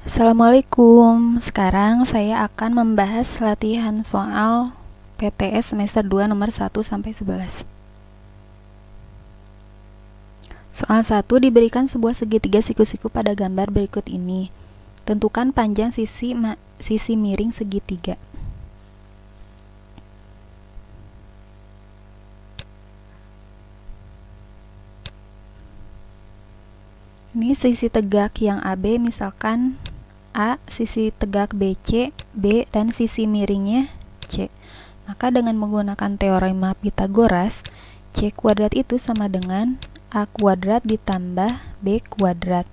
Assalamualaikum. Sekarang saya akan membahas latihan soal PTS semester 2 nomor 1 sampai 11. Soal 1, diberikan sebuah segitiga siku-siku pada gambar berikut ini. Tentukan panjang sisi miring segitiga. Ini sisi tegak yang AB, misalkan A, sisi tegak BC, B, dan sisi miringnya C. Maka dengan menggunakan teorema Pythagoras, C kuadrat itu sama dengan A kuadrat ditambah B kuadrat.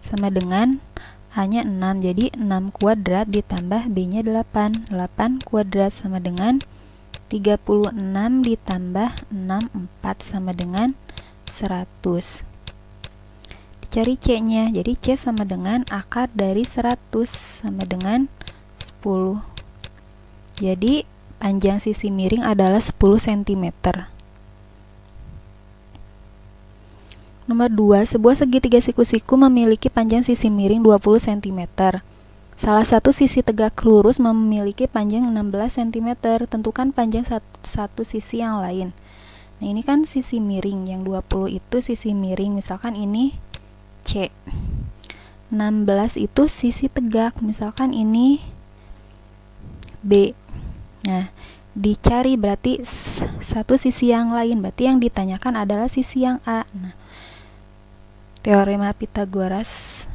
Sama dengan A-nya 6, jadi 6 kuadrat ditambah B-nya 8. 8 kuadrat sama dengan 36 ditambah 6, 4 sama dengan 100. Cari C-nya, jadi C sama dengan akar dari 100 sama dengan 10. Jadi panjang sisi miring adalah 10 cm. Nomor 2, sebuah segitiga siku-siku memiliki panjang sisi miring 20 cm. Salah satu sisi tegak lurus memiliki panjang 16 cm. Tentukan panjang satu sisi yang lain. Nah, ini kan sisi miring, yang 20 itu sisi miring, misalkan ini C. 16 itu sisi tegak, misalkan ini B. Nah, dicari berarti satu sisi yang lain, berarti yang ditanyakan adalah sisi yang A. Nah, teorema Pythagoras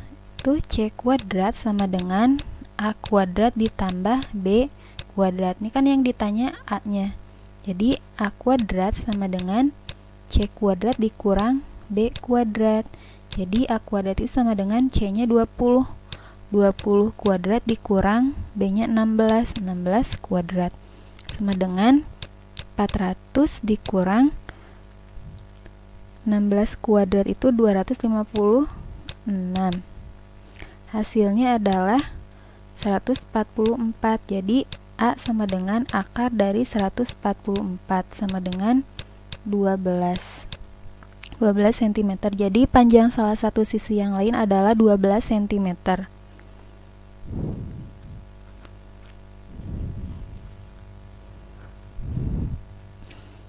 itu C kuadrat sama dengan A kuadrat ditambah B kuadrat. Ini kan yang ditanya A-nya. Jadi A kuadrat sama dengan C kuadrat dikurang B kuadrat. Jadi A kuadrat itu sama dengan C-nya 20. 20 kuadrat dikurang B-nya 16. 16 kuadrat sama dengan 400 dikurang 16 kuadrat itu 256. Hasilnya adalah 144. Jadi A sama dengan akar dari 144 sama dengan 12 cm. Jadi panjang salah satu sisi yang lain adalah 12 cm.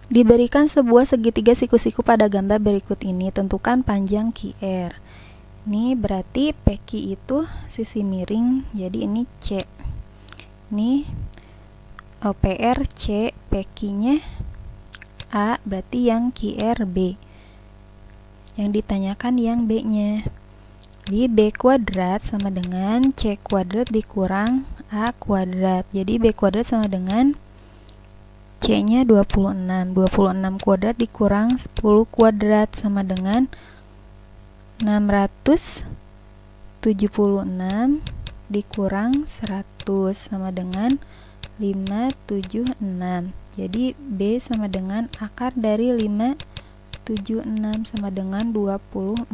Diberikan sebuah segitiga siku-siku pada gambar berikut ini. Tentukan panjang QR. Ini berarti PQ itu sisi miring, jadi ini C. Ini OPR C, PQ-nya A, berarti yang QR B. Yang ditanyakan yang B-nya. Jadi B kuadrat sama dengan C kuadrat dikurang A kuadrat. Jadi B kuadrat sama dengan C-nya 26. 26 kuadrat dikurang 10 kuadrat sama dengan 676 dikurang 100 sama dengan 576. Jadi B sama dengan akar dari 576 sama dengan 24.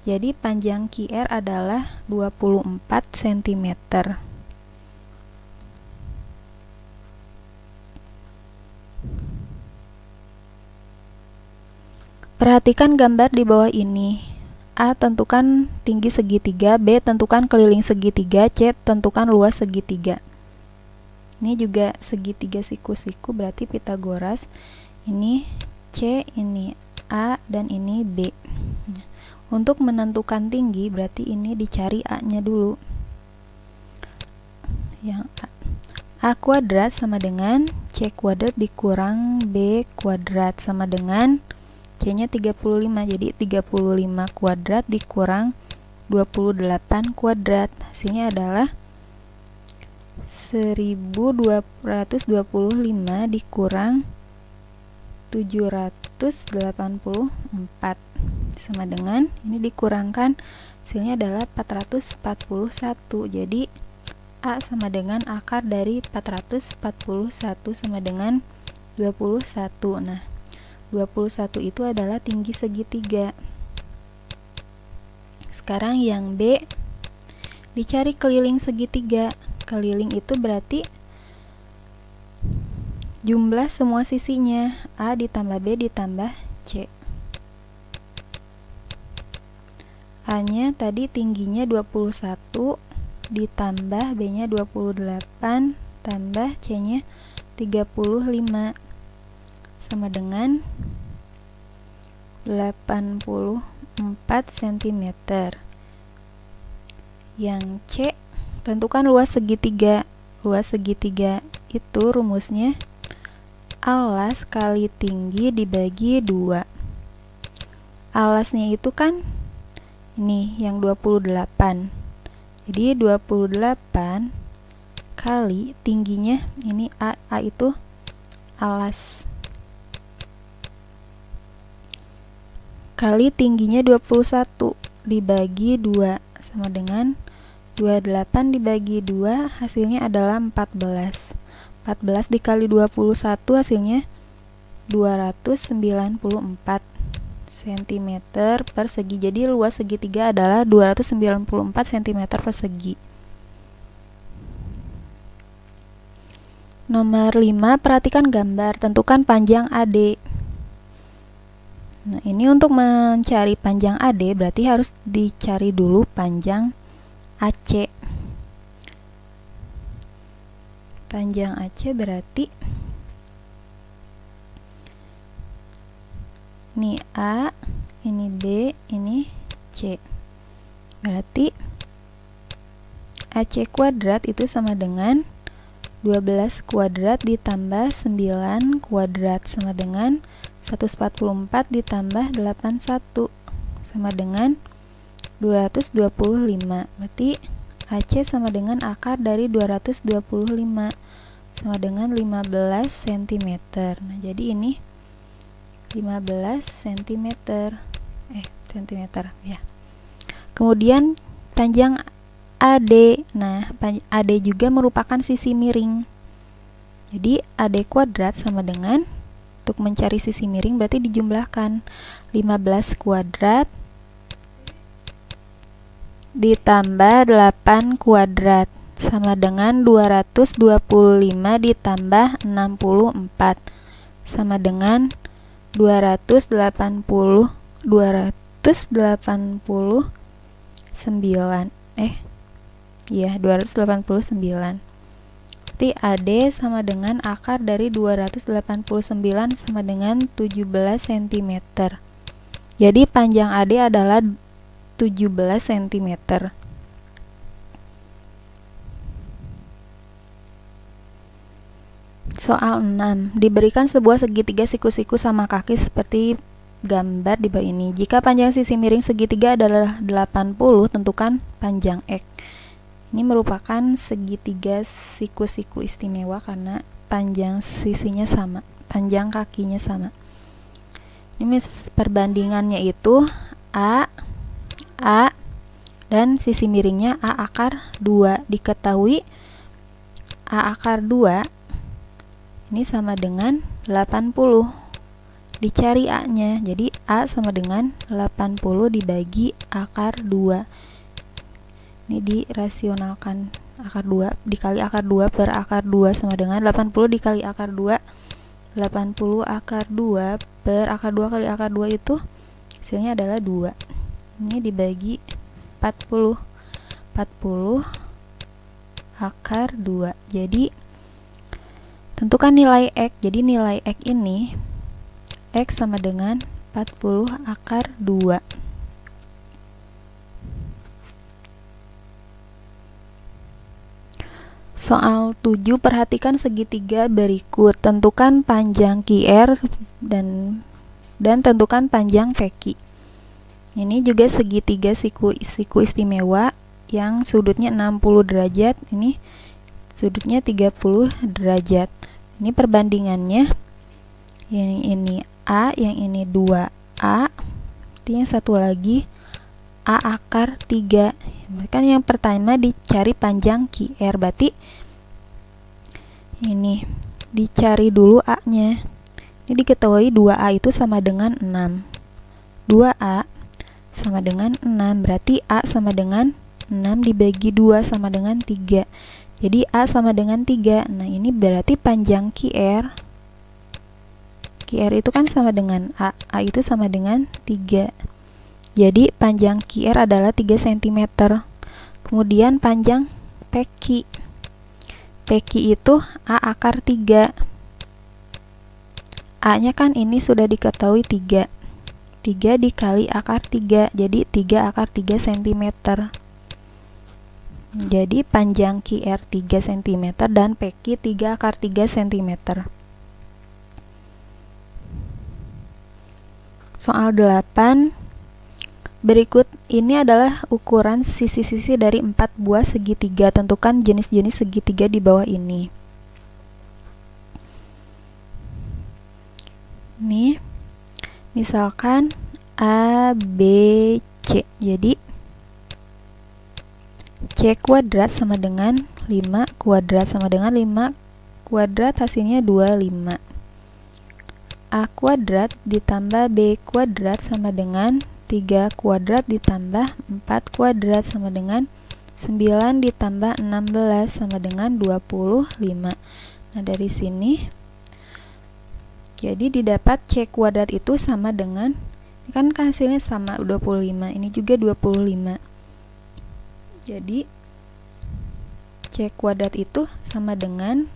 Jadi panjang QR adalah 24 cm. Perhatikan gambar di bawah ini. A, tentukan tinggi segitiga. B, tentukan keliling segitiga. C, tentukan luas segitiga. Ini juga segitiga siku-siku, berarti Pythagoras. Ini C, ini A, dan ini B. Untuk menentukan tinggi, berarti ini dicari A-nya dulu. Yang A kuadrat sama dengan C kuadrat dikurang B kuadrat sama dengan C-nya 35. Jadi 35 kuadrat dikurang 28 kuadrat. Hasilnya adalah 1225 dikurang 784 sama dengan ini dikurangkan, hasilnya adalah 441. Jadi A sama dengan akar dari 441 sama dengan 21. Nah, 21 itu adalah tinggi segitiga. Sekarang yang B, dicari keliling segitiga. Keliling itu berarti jumlah semua sisinya, A ditambah B ditambah C. A-nya tadi tingginya 21 ditambah B-nya 28 tambah C-nya 35 sama dengan 84 cm. Yang C, tentukan luas segitiga. Luas segitiga itu rumusnya alas kali tinggi dibagi 2. Alasnya itu kan ini yang 28. Jadi 28 kali tingginya ini A itu alas. Kali tingginya 21 dibagi 2 sama dengan 28 dibagi 2 hasilnya adalah 14. 14 dikali 21 hasilnya 294 cm persegi. Jadi luas segitiga adalah 294 cm persegi. Nomor 5, perhatikan gambar, tentukan panjang AD. Nah, ini untuk mencari panjang AD berarti harus dicari dulu panjang AC. Panjang AC berarti ini A, ini B, ini C. Berarti AC kuadrat itu sama dengan 12 kuadrat ditambah 9 kuadrat sama dengan 144 ditambah 81 sama dengan 225. Berarti AC sama dengan akar dari 225 sama dengan 15 cm. Nah, jadi ini 15 cm. Cm ya. Kemudian panjang AD. Nah, AD juga merupakan sisi miring. Jadi AD kuadrat sama dengan, untuk mencari sisi miring berarti dijumlahkan 15 kuadrat ditambah 8 kuadrat sama dengan 225 ditambah 64 sama dengan 289. Ya, 289. Berarti AD sama dengan akar dari 289 sama dengan 17 cm. Jadi panjang AD adalah 17 cm. Soal 6. Diberikan sebuah segitiga siku-siku sama kaki seperti gambar di bawah ini. Jika panjang sisi miring segitiga adalah 80, tentukan panjang X. Ini merupakan segitiga siku-siku istimewa karena panjang sisinya sama, panjang kakinya sama. Ini perbandingannya itu A dan sisi miringnya A akar 2. Diketahui A akar 2 ini sama dengan 80. Dicari A-nya. Jadi A sama dengan 80 dibagi akar 2. Ini dirasionalkan, akar 2 dikali akar 2 per akar 2 sama dengan 80 dikali akar 2. 80 akar 2 per akar 2 kali akar 2 itu hasilnya adalah 2. Ini dibagi 40. 40 akar 2. Jadi tentukan nilai X. Jadi nilai X ini X sama dengan 40 akar 2. Soal 7, perhatikan segitiga berikut. Tentukan panjang QR dan tentukan panjang PQ. Ini juga segitiga siku istimewa yang sudutnya 60 derajat, ini sudutnya 30 derajat. Ini perbandingannya. Yang ini A, yang ini 2A. Yang satu lagi A akar 3. Kan yang pertama dicari panjang QR, berarti ini dicari dulu A-nya. Ini diketahui 2A itu sama dengan 6. 2A sama dengan 6, berarti A sama dengan 6 dibagi 2 sama dengan 3. Jadi A sama dengan 3. Nah, ini berarti panjang QR. QR itu kan sama dengan A. A itu sama dengan 3. Jadi panjang QR adalah 3 cm. Kemudian panjang PQ. PQ itu A akar 3. A-nya kan ini sudah diketahui 3. 3 dikali akar 3, jadi 3 akar 3 cm. Jadi panjang QR 3 cm dan PQ 3 akar 3 cm. Soal 8. Berikut ini adalah ukuran sisi-sisi dari 4 buah segitiga. Tentukan jenis-jenis segitiga di bawah ini. Ini misalkan A, B, C. Jadi C kuadrat sama dengan 5 kuadrat sama dengan 5 kuadrat, hasilnya 25. A kuadrat ditambah B kuadrat sama dengan 3 kuadrat ditambah 4 kuadrat sama dengan 9 ditambah 16 sama dengan 25. Nah, dari sini jadi didapat C kuadrat itu sama dengan, ini kan hasilnya sama 25, ini juga 25. Jadi C kuadrat itu sama dengan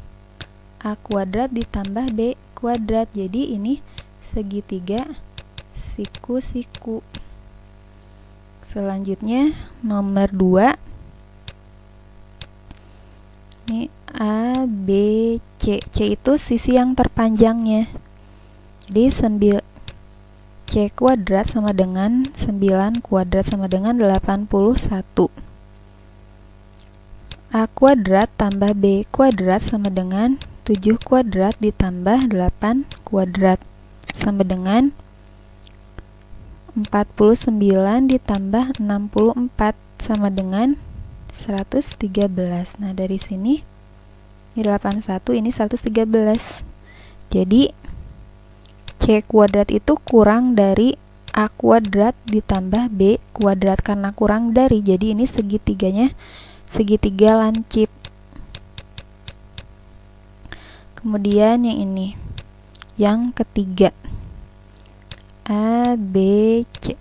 A kuadrat ditambah B kuadrat. Jadi ini segitiga siku-siku. Selanjutnya nomor 2. Ini A, B, C. C itu sisi yang terpanjangnya. Jadi C kuadrat sama dengan 9 kuadrat sama dengan 81. A kuadrat tambah B kuadrat sama dengan 7 kuadrat ditambah 8 kuadrat sama dengan 49 ditambah 64 sama dengan 113. Nah, dari sini ini 81, ini 113. Jadi C kuadrat itu kurang dari A kuadrat ditambah B kuadrat. Karena kurang dari, jadi ini segitiganya segitiga lancip. Kemudian yang ini, yang ketiga, A, B, C.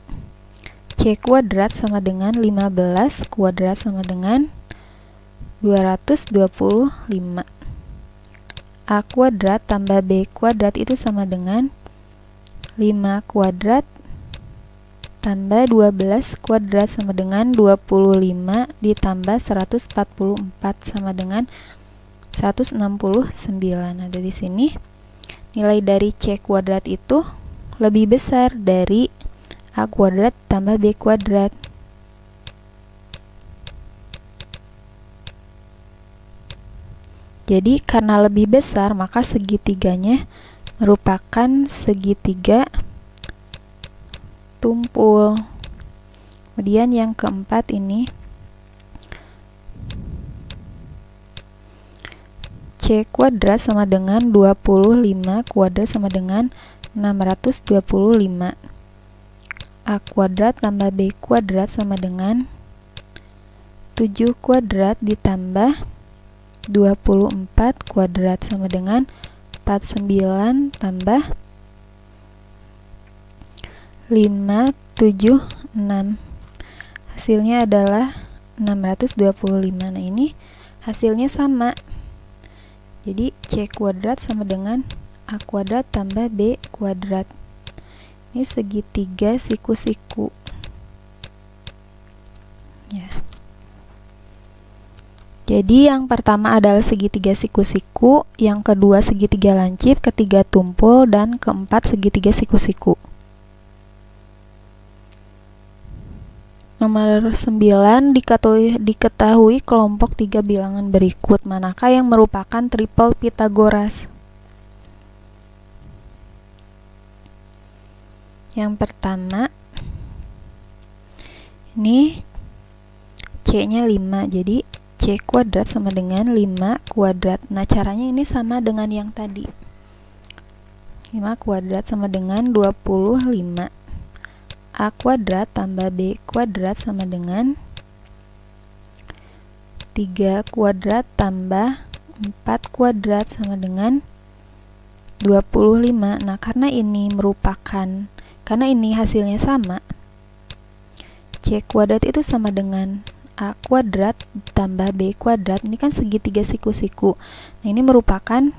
C kuadrat sama dengan 15 kuadrat sama dengan 225. A kuadrat tambah B kuadrat itu sama dengan 5 kuadrat tambah 12 kuadrat sama dengan 25 ditambah 144 sama dengan 169. Nah, dari sini nilai dari C kuadrat itu lebih besar dari A kuadrat tambah B kuadrat. Jadi karena lebih besar, maka segitiganya merupakan segitiga tumpul. Kemudian yang keempat ini, C kuadrat sama dengan 25 kuadrat sama dengan 625. A kuadrat tambah B kuadrat sama dengan 7 kuadrat ditambah 24 kuadrat sama dengan 49 tambah 5, 7, 6. Hasilnya adalah 625. Nah, ini hasilnya sama. Jadi C kuadrat sama dengan A kuadrat tambah B kuadrat. Ini segitiga siku-siku. Ya. Jadi yang pertama adalah segitiga siku-siku, yang kedua segitiga lancip, ketiga tumpul, dan keempat segitiga siku-siku. Nomor 9, diketahui kelompok 3 bilangan berikut. Manakah yang merupakan triple Pythagoras? Yang pertama, ini C-nya 5, jadi C kuadrat sama dengan 5 kuadrat. Nah, caranya ini sama dengan yang tadi. 5 kuadrat sama dengan 25. A kuadrat tambah B kuadrat sama dengan 3 kuadrat tambah 4 kuadrat sama dengan 25. Nah, karena ini hasilnya sama, C kuadrat itu sama dengan A kuadrat tambah B kuadrat. Ini kan segitiga siku-siku. Nah, ini merupakan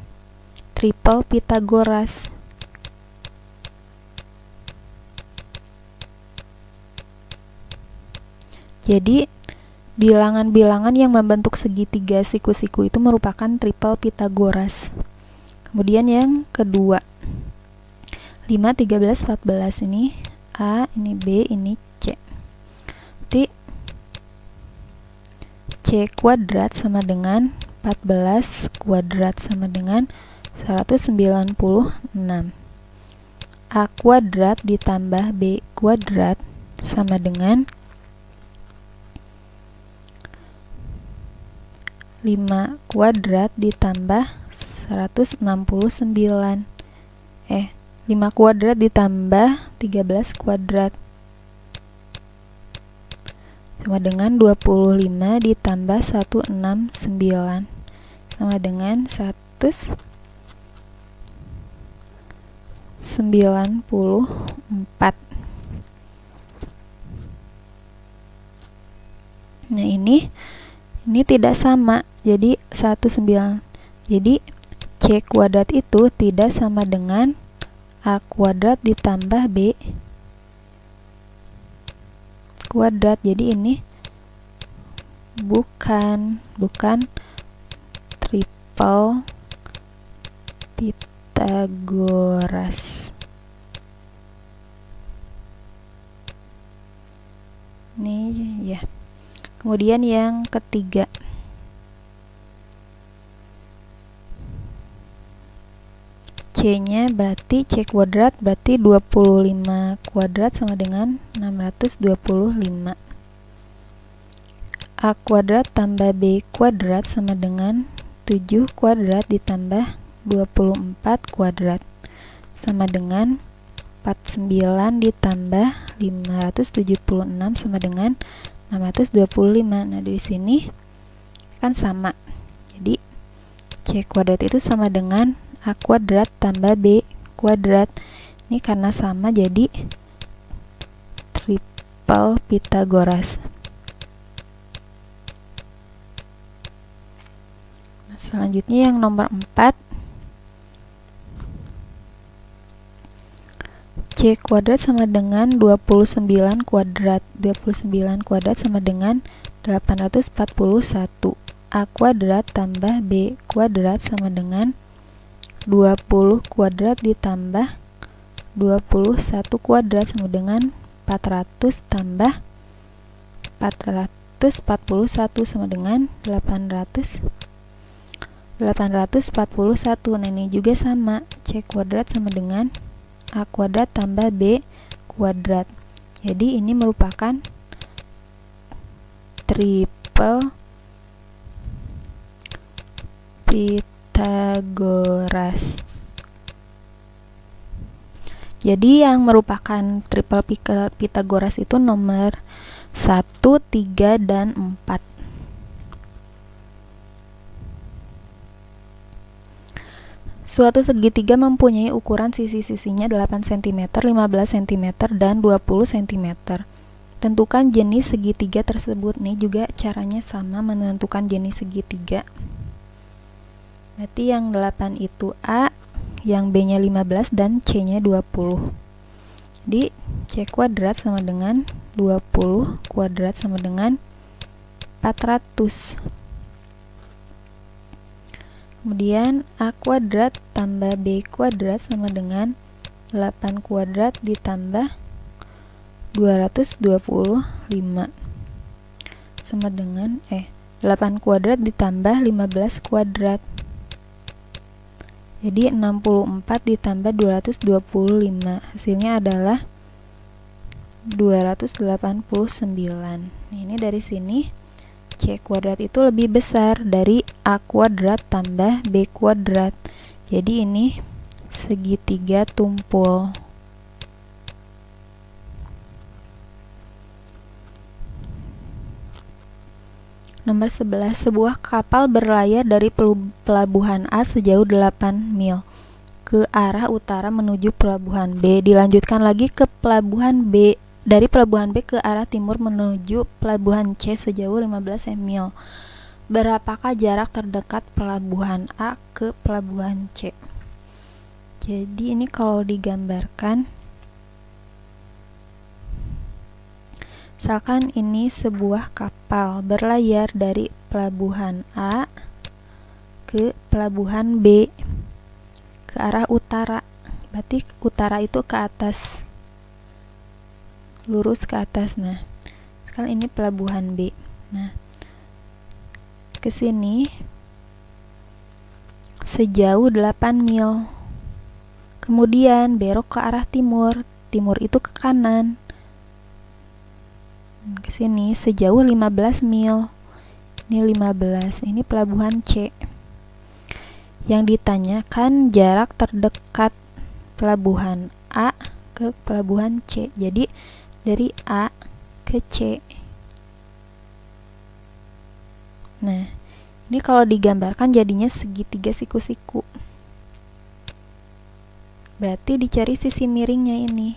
triple Pythagoras. Jadi, bilangan-bilangan yang membentuk segitiga siku-siku itu merupakan triple Pythagoras. Kemudian yang kedua, 5, 13, 14 ini A, ini B, ini C. Jadi C kuadrat sama dengan 14 kuadrat sama dengan 196. A kuadrat ditambah B kuadrat sama dengan 5 kuadrat ditambah 169. 5 kuadrat ditambah 13 kuadrat sama dengan 25 ditambah 169 sama dengan 194. Nah, ini tidak sama. Jadi 19. Jadi C kuadrat itu tidak sama dengan A kuadrat ditambah B kuadrat. Jadi ini bukan triple Pythagoras. Ini ya. Kemudian yang ketiga, C-nya berarti C kuadrat berarti 25 kuadrat sama dengan 625. A kuadrat tambah B kuadrat sama dengan 7 kuadrat ditambah 24 kuadrat sama dengan 49 ditambah 576 sama dengan 625. Nah, di sini kan sama. Jadi C kuadrat itu sama dengan A kuadrat tambah B kuadrat. Ini karena sama jadi triple Pythagoras. Nah, selanjutnya yang nomor 4, C kuadrat sama dengan 29 kuadrat. 29 kuadrat sama dengan 841. A kuadrat tambah B kuadrat sama dengan 20 kuadrat ditambah 21 kuadrat sama dengan 400 tambah 441 sama dengan 841. Nah, ini juga sama. C kuadrat sama dengan A kuadrat tambah B kuadrat. Jadi ini merupakan triple Pythagoras. Jadi yang merupakan triple Pythagoras itu nomor 1, 3, dan 4. Suatu segitiga mempunyai ukuran sisi-sisinya 8 cm, 15 cm, dan 20 cm. Tentukan jenis segitiga tersebut. Nih juga caranya sama menentukan jenis segitiga. Berarti yang 8 itu A, yang B-nya 15, dan C-nya 20. Jadi C kuadrat sama dengan 20 kuadrat sama dengan 400. Kemudian A kuadrat tambah B kuadrat sama dengan 8 kuadrat ditambah 225 sama dengan 8 kuadrat ditambah 15 kuadrat. Jadi 64 ditambah 225, hasilnya adalah 289. Nah, ini dari sini C kuadrat itu lebih besar dari A kuadrat tambah B kuadrat. Jadi ini segitiga tumpul. Nomor 11, sebuah kapal berlayar dari pelabuhan A sejauh 8 mil ke arah utara menuju pelabuhan B. Dilanjutkan lagi ke pelabuhan B dari pelabuhan B ke arah timur menuju pelabuhan C sejauh 15 mil. Berapakah jarak terdekat pelabuhan A ke pelabuhan C? Jadi ini kalau digambarkan, misalkan ini sebuah kapal berlayar dari pelabuhan A ke pelabuhan B ke arah utara. Berarti utara itu ke atas, lurus ke atas. Nah, sekarang ini pelabuhan B. Nah, ke sini sejauh 8 mil. Kemudian belok ke arah timur. Timur itu ke kanan. Ke sini sejauh 15 mil. Ini 15. Ini pelabuhan C. Yang ditanyakan jarak terdekat pelabuhan A ke pelabuhan C. Jadi dari A ke C. Nah, ini kalau digambarkan jadinya segitiga siku-siku. Berarti dicari sisi miringnya ini.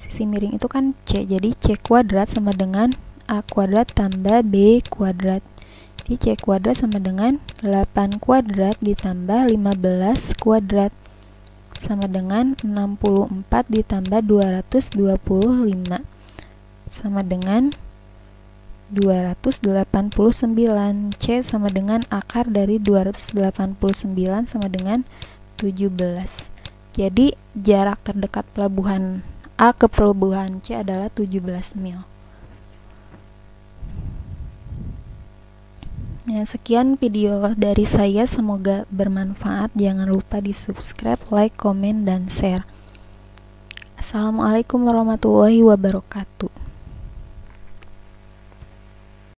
Sisi miring itu kan C. Jadi C kuadrat sama dengan A kuadrat tambah B kuadrat. Jadi C kuadrat sama dengan 8 kuadrat ditambah 15 kuadrat. Sama dengan 64 ditambah 225. Sama dengan 289. C sama dengan akar dari 289 sama dengan 17. Jadi jarak terdekat pelabuhan A ke pelabuhan C adalah 17 mil. Ya, sekian video dari saya, semoga bermanfaat. Jangan lupa di subscribe, like, komen, dan share. Assalamualaikum warahmatullahi wabarakatuh.